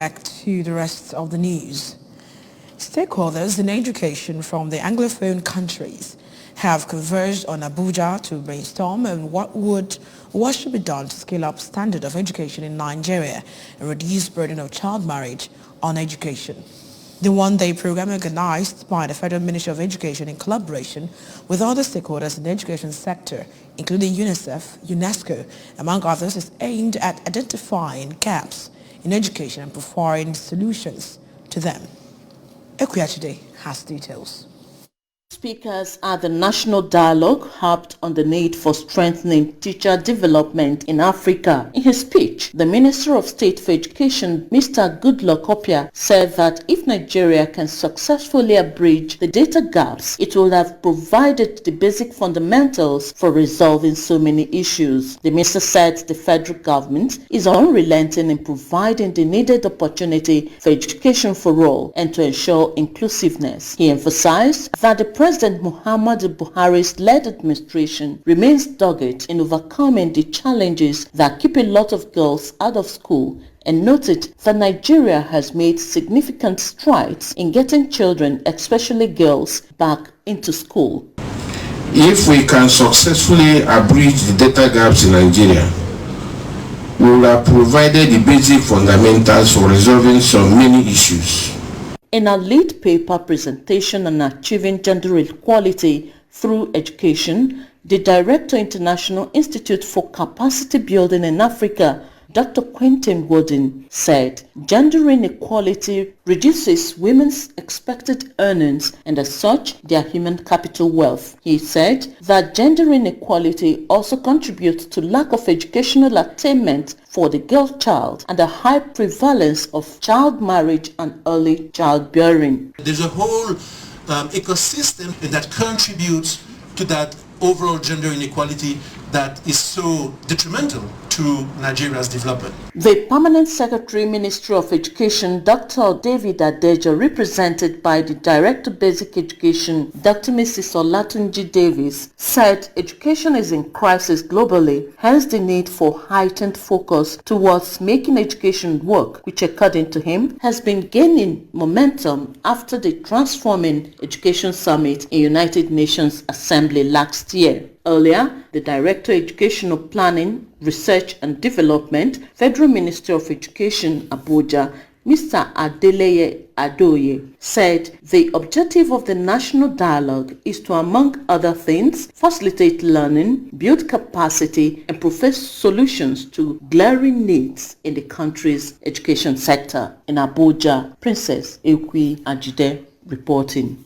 Back to the rest of the news. Stakeholders in education from the Anglophone countries have converged on Abuja to brainstorm on what should be done to scale up standard of education in Nigeria and reduce burden of child marriage on education. The one-day program organized by the Federal Ministry of Education in collaboration with other stakeholders in the education sector, including UNICEF, UNESCO, among others, is aimed at identifying gaps in education and providing solutions to them. Equiachide has details. Speakers at the National Dialogue harped on the need for strengthening teacher development in Africa. In his speech, the Minister of State for Education, Mr. Goodluck Opia, said that if Nigeria can successfully bridge the data gaps, it will have provided the basic fundamentals for resolving so many issues. The minister said the federal government is unrelenting in providing the needed opportunity for education for all and to ensure inclusiveness. He emphasized that the President Muhammadu Buhari's led administration remains dogged in overcoming the challenges that keep a lot of girls out of school and noted that Nigeria has made significant strides in getting children, especially girls, back into school. If we can successfully bridge the data gaps in Nigeria, we will have provided the basic fundamentals for resolving so many issues. In a lead paper presentation on achieving gender equality through education, the Director International Institute for Capacity Building in Africa, Dr. Quentin Woden, said gender inequality reduces women's expected earnings and as such their human capital wealth. He said that gender inequality also contributes to lack of educational attainment for the girl child and a high prevalence of child marriage and early childbearing. There's a whole ecosystem that contributes to that overall gender inequality that is so detrimental to Nigeria's development. The Permanent Secretary, Ministry of Education, Dr. David Adejo, represented by the Director of Basic Education, Dr. Mrs. Olatunji Davis, said education is in crisis globally, hence the need for heightened focus towards making education work, which according to him has been gaining momentum after the Transforming Education Summit in United Nations Assembly last year. Earlier, the Director of Educational Planning, Research and Development, Federal Ministry of Education, Abuja, Mr. Adeleye Adoye, said the objective of the National Dialogue is to, among other things, facilitate learning, build capacity, and provide solutions to glaring needs in the country's education sector. In Abuja, Princess Ekwi Ajide reporting.